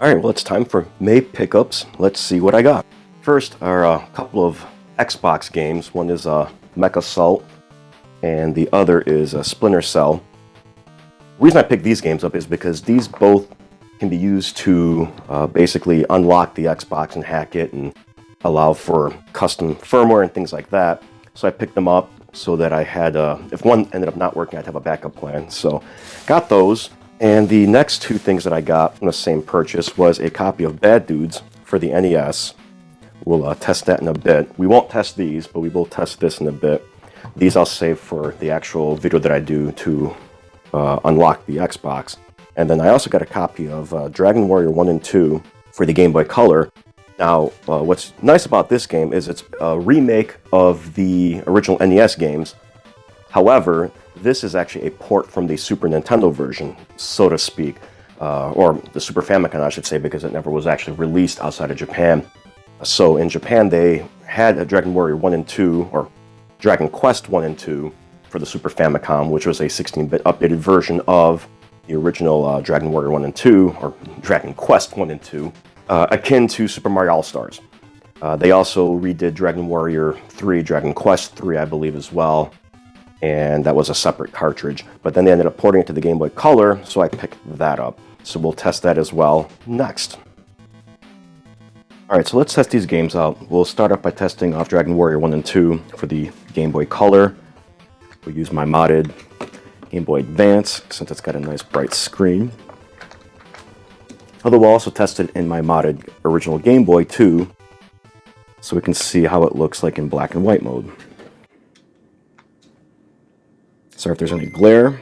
Alright, well it's time for May pickups. Let's see what I got. First are a couple of Xbox games. One is Mecha Assault, and the other is Splinter Cell. The reason I picked these games up is because these both can be used to basically unlock the Xbox and hack it and allow for custom firmware and things like that. So I picked them up so that I had, if one ended up not working, I'd have a backup plan. So got those. And the next two things that I got from the same purchase was a copy of Bad Dudes for the NES. We'll test that in a bit. We won't test these, but we will test this in a bit. These I'll save for the actual video that I do to unlock the Xbox. And then I also got a copy of Dragon Warrior 1 and 2 for the Game Boy Color. Now, what's nice about this game is it's a remake of the original NES games. However, this is actually a port from the Super Nintendo version, so to speak. Or the Super Famicom, I should say, because it never was actually released outside of Japan. So in Japan, they had a Dragon Warrior 1 and 2, or Dragon Quest 1 and 2 for the Super Famicom, which was a 16-bit updated version of the original Dragon Warrior 1 and 2, or Dragon Quest 1 and 2, akin to Super Mario All-Stars. They also redid Dragon Warrior 3, Dragon Quest 3, I believe, as well, and that was a separate cartridge. But then they ended up porting it to the Game Boy Color, so I picked that up. So we'll test that as well next. Alright, so let's test these games out. We'll start off by testing off Dragon Warrior 1 and 2 for the Game Boy Color. We'll use my modded Game Boy Advance, since it's got a nice bright screen. Although we'll also test it in my modded original Game Boy too, so we can see how it looks like in black and white mode. Sorry if there's any glare.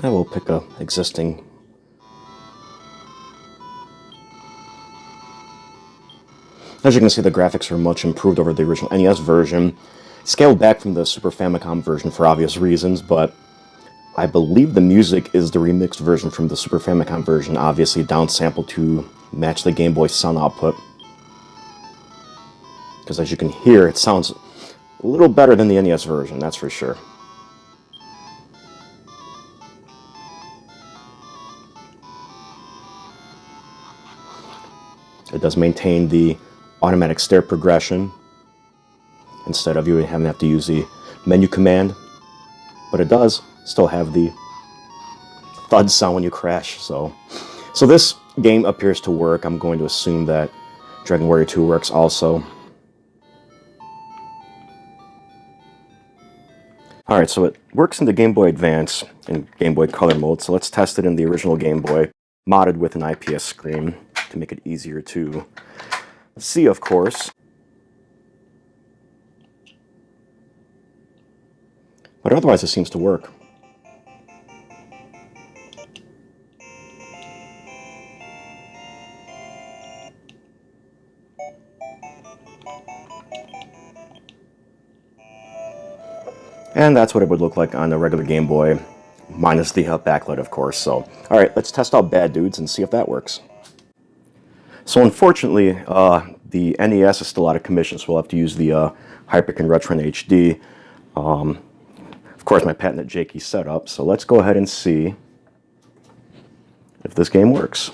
I will pick a existing. As you can see, the graphics are much improved over the original NES version. Scaled back from the Super Famicom version for obvious reasons, but I believe the music is the remixed version from the Super Famicom version, obviously downsampled to match the Game Boy sound output. Because as you can hear, it sounds a little better than the NES version, that's for sure. It does maintain the automatic stair progression instead of you having to have to use the menu command, but it does still have the thud sound when you crash. So this game appears to work. I'm going to assume that Dragon Warrior 2 works also. Alright, so it works in the Game Boy Advance and Game Boy Color mode, so let's test it in the original Game Boy, modded with an IPS screen to make it easier to see, of course. But otherwise it seems to work. And that's what it would look like on a regular Game Boy, minus the backlight, of course. So, alright, let's test out Bad Dudes and see if that works. So unfortunately, the NES is still out of commission, so we'll have to use the Hyperkin Retron HD. Of course, my patented Jakey setup, so let's go ahead and see if this game works.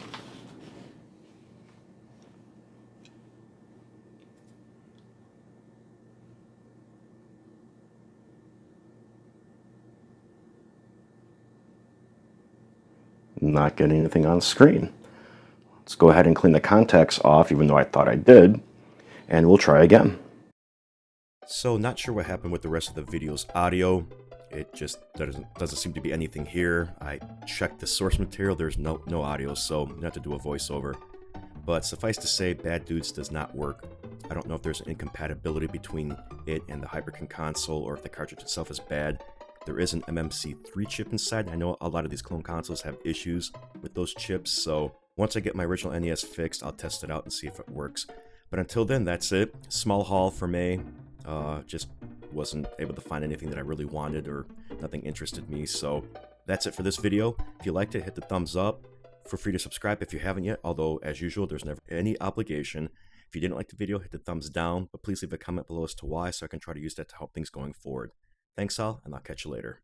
Not getting anything on the screen. Let's go ahead and clean the contacts off, even though I thought I did, and we'll try again. So, not sure what happened with the rest of the video's audio. It just doesn't seem to be anything here. I checked the source material, there's no audio, so I'm gonna have to do a voiceover. But suffice to say, Bad Dudes does not work I don't know if there's an incompatibility between it and the Hyperkin console, or if the cartridge itself is bad. There is an MMC3 chip inside. I know a lot of these clone consoles have issues with those chips, so once I get my original NES fixed, I'll test it out and see if it works. But until then, that's it. Small haul for me. Just wasn't able to find anything that I really wanted, or nothing interested me, so that's it for this video. If you liked it, hit the thumbs up. Feel free to subscribe if you haven't yet, although as usual, there's never any obligation. If you didn't like the video, hit the thumbs down, but please leave a comment below as to why, so I can try to use that to help things going forward. Thanks all, and I'll catch you later.